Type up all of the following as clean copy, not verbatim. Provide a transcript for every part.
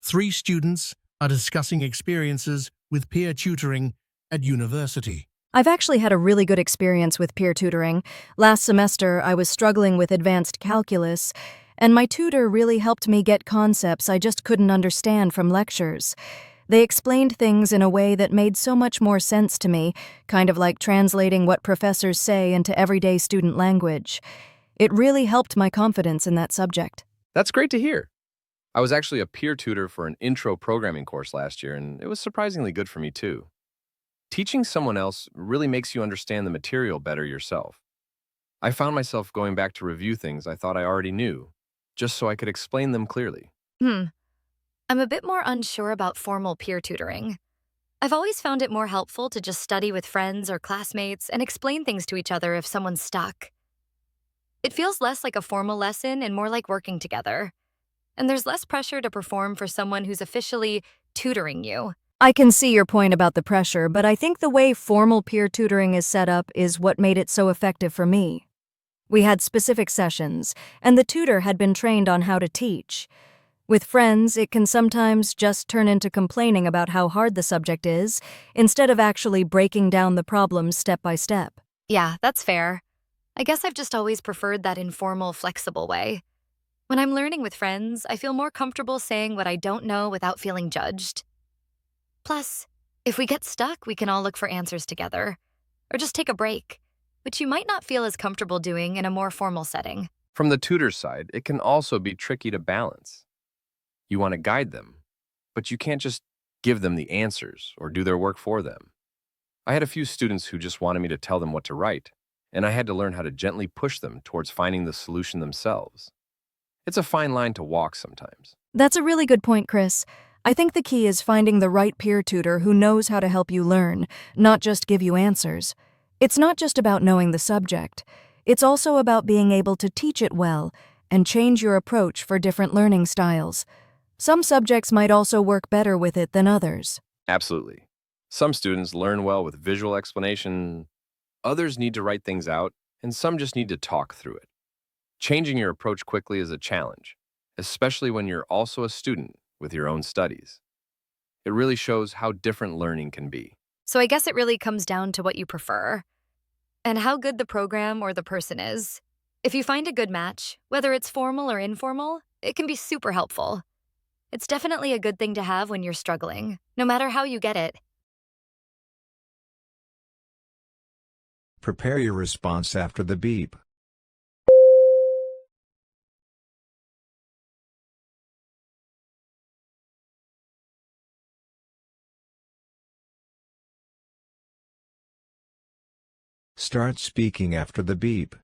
Three students are discussing experiences with peer tutoring at university. I've actually had a really good experience with peer tutoring. Last semester, I was struggling with advanced calculus, and my tutor really helped me get concepts I just couldn't understand from lectures. They explained things in a way that made so much more sense to me, kind of like translating what professors say into everyday student language. It really helped my confidence in that subject. That's great to hear. I was actually a peer tutor for an intro programming course last year, and it was surprisingly good for me too. Teaching someone else really makes you understand the material better yourself. I found myself going back to review things I thought I already knew, just so I could explain them clearly. I'm a bit more unsure about formal peer tutoring. I've always found it more helpful to just study with friends or classmates and explain things to each other if someone's stuck. It feels less like a formal lesson and more like working together. And there's less pressure to perform for someone who's officially tutoring you. I can see your point about the pressure, but I think the way formal peer tutoring is set up is what made it so effective for me. We had specific sessions, and the tutor had been trained on how to teach. With friends, it can sometimes just turn into complaining about how hard the subject is, instead of actually breaking down the problems step by step. Yeah, that's fair. I guess I've just always preferred that informal, flexible way. When I'm learning with friends, I feel more comfortable saying what I don't know without feeling judged. Plus, if we get stuck, we can all look for answers together, or just take a break, which you might not feel as comfortable doing in a more formal setting. From the tutor's side, it can also be tricky to balance. You want to guide them, but you can't just give them the answers or do their work for them. I had a few students who just wanted me to tell them what to write, and I had to learn how to gently push them towards finding the solution themselves. It's a fine line to walk sometimes. That's a really good point, Chris. I think the key is finding the right peer tutor who knows how to help you learn, not just give you answers. It's not just about knowing the subject. It's also about being able to teach it well and change your approach for different learning styles. Some subjects might also work better with it than others. Absolutely. Some students learn well with visual explanation, others need to write things out, and some just need to talk through it. Changing your approach quickly is a challenge, especially when you're also a student with your own studies. It really shows how different learning can be. So I guess it really comes down to what you prefer and how good the program or the person is. If you find a good match, whether it's formal or informal, it can be super helpful. It's definitely a good thing to have when you're struggling, no matter how you get it. Prepare your response after the beep. Start speaking after the beep.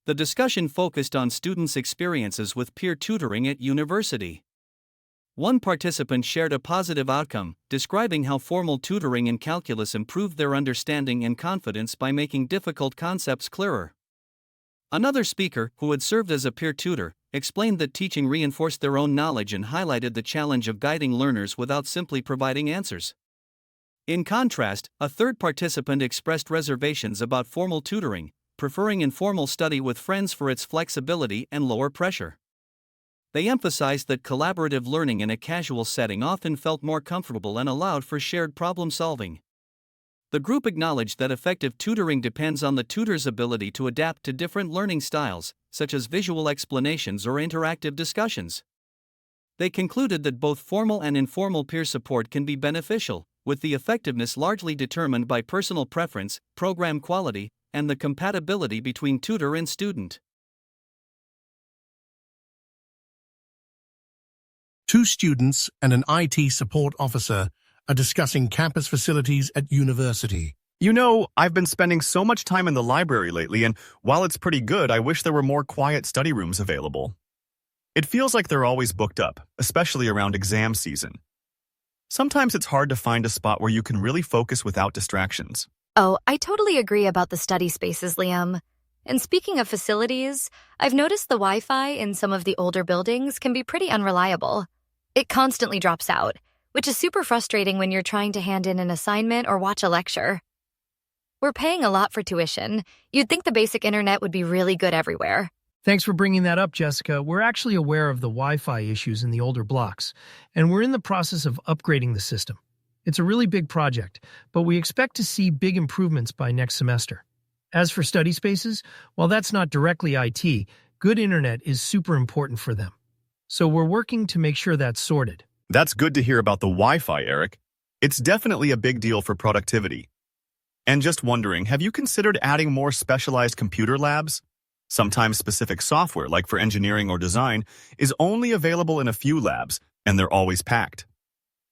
The discussion focused on students' experiences with peer tutoring at university. One participant shared a positive outcome, describing how formal tutoring in calculus improved their understanding and confidence by making difficult concepts clearer. Another speaker, who had served as a peer tutor, explained that teaching reinforced their own knowledge and highlighted the challenge of guiding learners without simply providing answers. In contrast, a third participant expressed reservations about formal tutoring, preferring informal study with friends for its flexibility and lower pressure. They emphasized that collaborative learning in a casual setting often felt more comfortable and allowed for shared problem solving. The group acknowledged that effective tutoring depends on the tutor's ability to adapt to different learning styles, such as visual explanations or interactive discussions. They concluded that both formal and informal peer support can be beneficial, with the effectiveness largely determined by personal preference, program quality, and the compatibility between tutor and student. Two students and an IT support officer are discussing campus facilities at university. You know, I've been spending so much time in the library lately, and while it's pretty good, I wish there were more quiet study rooms available. It feels like they're always booked up, especially around exam season. Sometimes it's hard to find a spot where you can really focus without distractions. Oh, I totally agree about the study spaces, Liam. And speaking of facilities, I've noticed the Wi-Fi in some of the older buildings can be pretty unreliable. It constantly drops out, which is super frustrating when you're trying to hand in an assignment or watch a lecture. We're paying a lot for tuition. You'd think the basic internet would be really good everywhere. Thanks for bringing that up, Jessica. We're actually aware of the Wi-Fi issues in the older blocks, and we're in the process of upgrading the system. It's a really big project, but we expect to see big improvements by next semester. As for study spaces, while that's not directly IT, good internet is super important for them. So we're working to make sure that's sorted. That's good to hear about the Wi-Fi, Eric. It's definitely a big deal for productivity. And just wondering, have you considered adding more specialized computer labs? Sometimes specific software, like for engineering or design, is only available in a few labs, and they're always packed.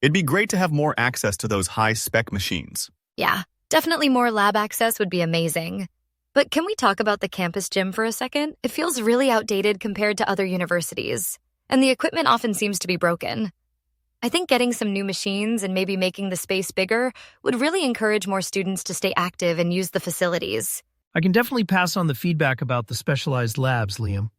It'd be great to have more access to those high-spec machines. Yeah, definitely more lab access would be amazing. But can we talk about the campus gym for a second? It feels really outdated compared to other universities, and the equipment often seems to be broken. I think getting some new machines and maybe making the space bigger would really encourage more students to stay active and use the facilities. I can definitely pass on the feedback about the specialized labs, Liam.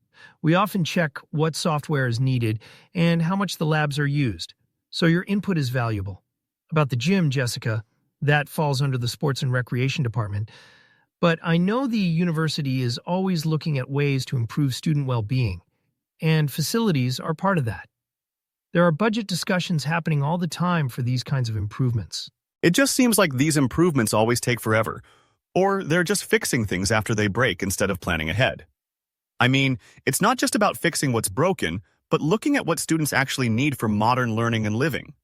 We often check what software is needed and how much the labs are used, so your input is valuable. About the gym, Jessica, that falls under the Sports and Recreation Department, but I know the university is always looking at ways to improve student well-being, and facilities are part of that. There are budget discussions happening all the time for these kinds of improvements. It just seems like these improvements always take forever, or they're just fixing things after they break instead of planning ahead. I mean, it's not just about fixing what's broken, but looking at what students actually need for modern learning and living.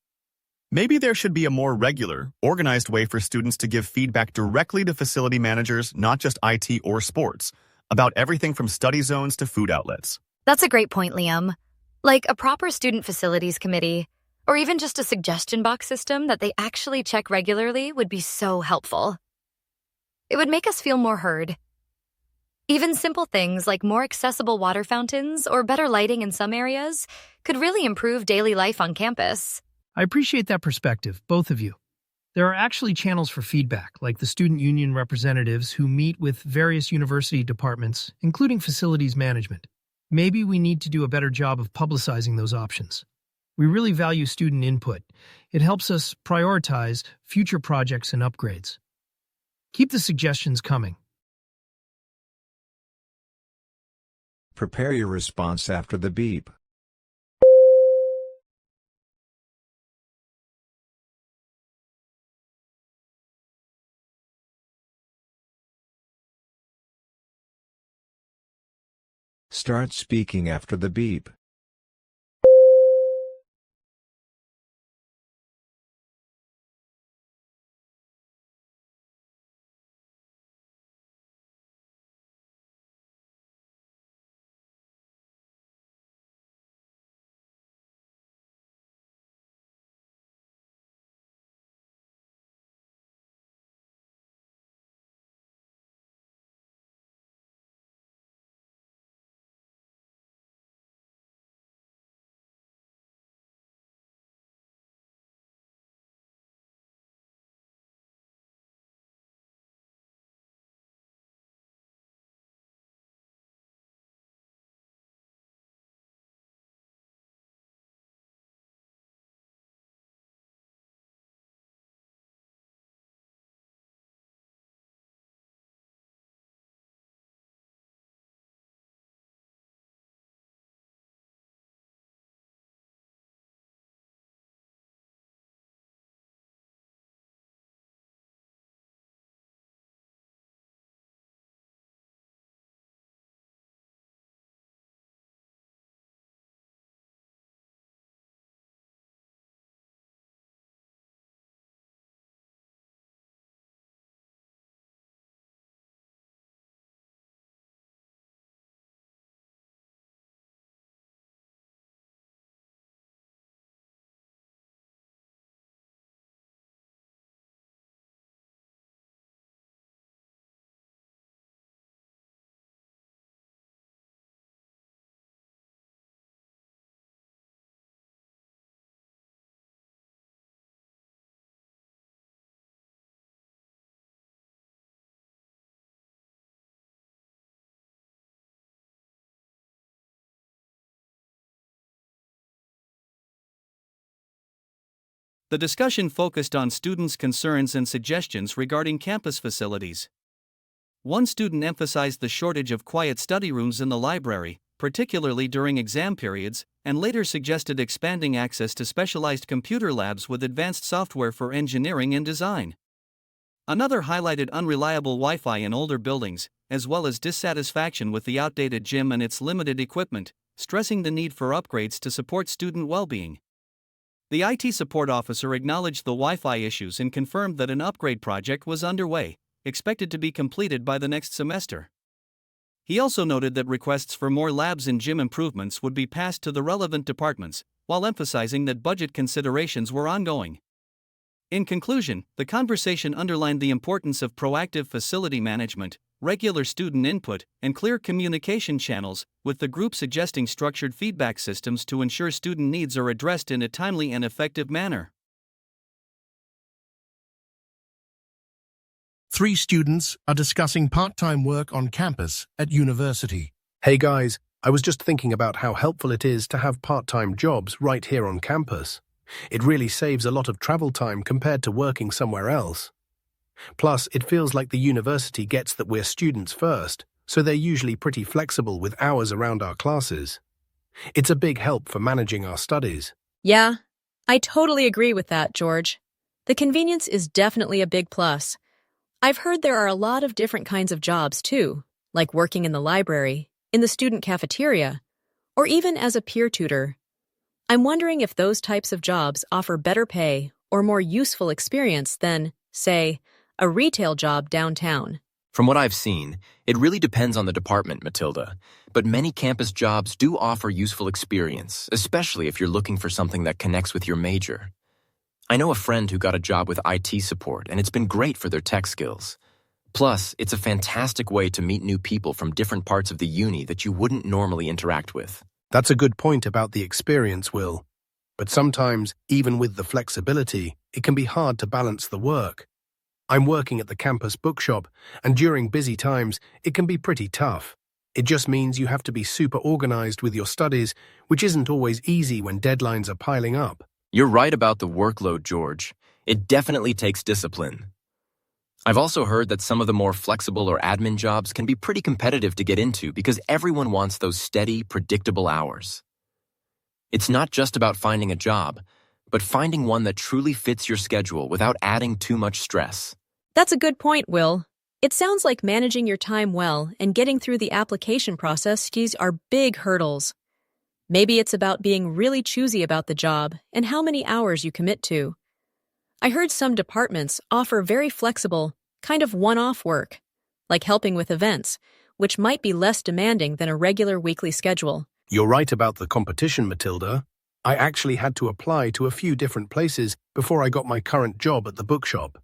Maybe there should be a more regular, organized way for students to give feedback directly to facility managers, not just IT or sports, about everything from study zones to food outlets. That's a great point, Liam. Like a proper student facilities committee, or even just a suggestion box system that they actually check regularly would be so helpful. It would make us feel more heard. Even simple things like more accessible water fountains or better lighting in some areas could really improve daily life on campus. I appreciate that perspective, both of you. There are actually channels for feedback, like the student union representatives who meet with various university departments, including facilities management. Maybe we need to do a better job of publicizing those options. We really value student input. It helps us prioritize future projects and upgrades. Keep the suggestions coming. Prepare your response after the beep. Start speaking after the beep. The discussion focused on students' concerns and suggestions regarding campus facilities. One student emphasized the shortage of quiet study rooms in the library, particularly during exam periods, and later suggested expanding access to specialized computer labs with advanced software for engineering and design. Another highlighted unreliable Wi-Fi in older buildings, as well as dissatisfaction with the outdated gym and its limited equipment, stressing the need for upgrades to support student well-being. The IT support officer acknowledged the Wi-Fi issues and confirmed that an upgrade project was underway, expected to be completed by the next semester. He also noted that requests for more labs and gym improvements would be passed to the relevant departments, while emphasizing that budget considerations were ongoing. In conclusion, the conversation underlined the importance of proactive facility management, regular student input, and clear communication channels, with the group suggesting structured feedback systems to ensure student needs are addressed in a timely and effective manner. 3 students are discussing part-time work on campus at university. Hey guys, I was just thinking about how helpful it is to have part-time jobs right here on campus. It really saves a lot of travel time compared to working somewhere else. Plus, it feels like the university gets that we're students first, so they're usually pretty flexible with hours around our classes. It's a big help for managing our studies. Yeah, I totally agree with that, George. The convenience is definitely a big plus. I've heard there are a lot of different kinds of jobs, too, like working in the library, in the student cafeteria, or even as a peer tutor. I'm wondering if those types of jobs offer better pay or more useful experience than, say, a retail job downtown. From what I've seen, it really depends on the department, Matilda, but many campus jobs do offer useful experience, especially if you're looking for something that connects with your major. I know a friend who got a job with IT support, and it's been great for their tech skills. Plus, it's a fantastic way to meet new people from different parts of the uni that you wouldn't normally interact with. That's a good point about the experience, Will. But sometimes, even with the flexibility, it can be hard to balance the work. I'm working at the campus bookshop, and during busy times, it can be pretty tough. It just means you have to be super organized with your studies, which isn't always easy when deadlines are piling up. You're right about the workload, George. It definitely takes discipline. I've also heard that some of the more flexible or admin jobs can be pretty competitive to get into because everyone wants those steady, predictable hours. It's not just about finding a job, but finding one that truly fits your schedule without adding too much stress. That's a good point, Will. It sounds like managing your time well and getting through the application process are big hurdles. Maybe it's about being really choosy about the job and how many hours you commit to. I heard some departments offer very flexible, kind of one-off work, like helping with events, which might be less demanding than a regular weekly schedule. You're right about the competition, Matilda. I actually had to apply to a few different places before I got my current job at the bookshop.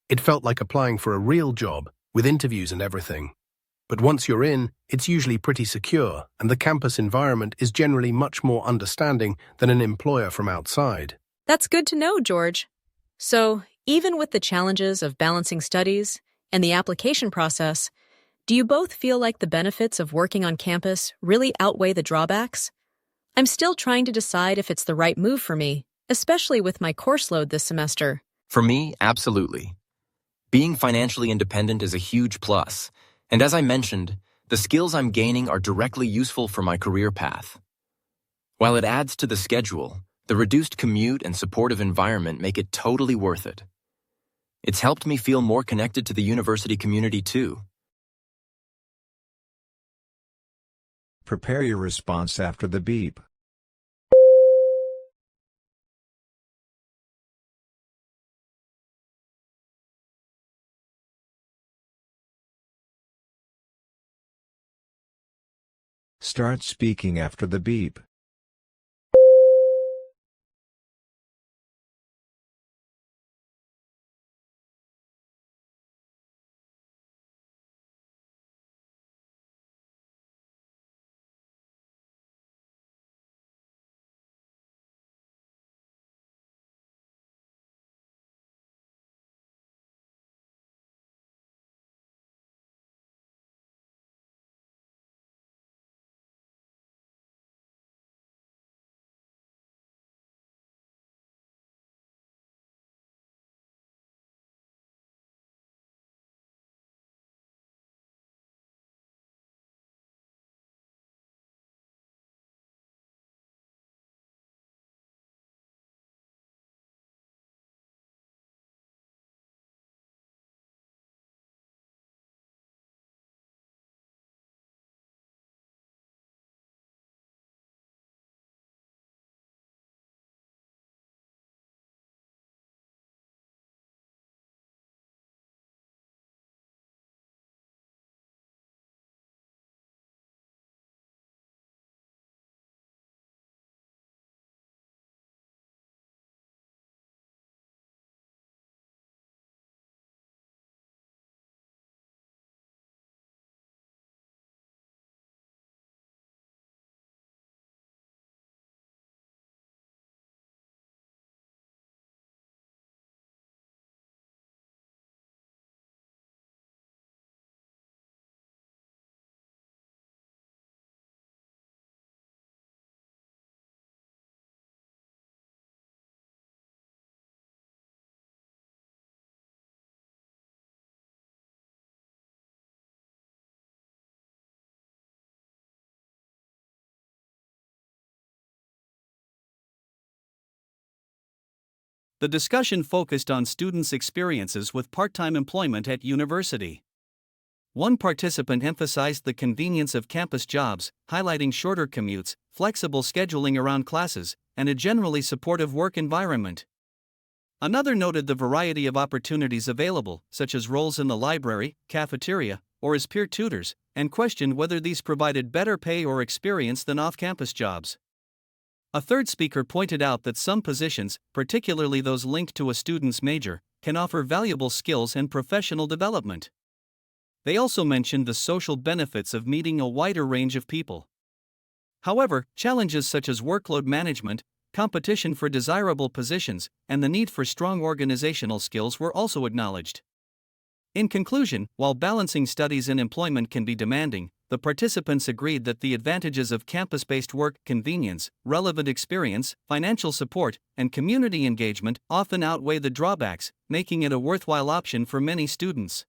It felt like applying for a real job, with interviews and everything. But once you're in, it's usually pretty secure, and the campus environment is generally much more understanding than an employer from outside. That's good to know, George. So, even with the challenges of balancing studies and the application process, do you both feel like the benefits of working on campus really outweigh the drawbacks? I'm still trying to decide if it's the right move for me, especially with my course load this semester. For me, absolutely. Being financially independent is a huge plus, and as I mentioned, the skills I'm gaining are directly useful for my career path. While it adds to the schedule, the reduced commute and supportive environment make it totally worth it. It's helped me feel more connected to the university community too. Prepare your response after the beep. Start speaking after the beep. The discussion focused on students' experiences with part-time employment at university. One participant emphasized the convenience of campus jobs, highlighting shorter commutes, flexible scheduling around classes, and a generally supportive work environment. Another noted the variety of opportunities available, such as roles in the library, cafeteria, or as peer tutors, and questioned whether these provided better pay or experience than off-campus jobs. A third speaker pointed out that some positions, particularly those linked to a student's major, can offer valuable skills and professional development. They also mentioned the social benefits of meeting a wider range of people. However, challenges such as workload management, competition for desirable positions, and the need for strong organizational skills were also acknowledged. In conclusion, while balancing studies and employment can be demanding, the participants agreed that the advantages of campus-based work, convenience, relevant experience, financial support, and community engagement often outweigh the drawbacks, making it a worthwhile option for many students.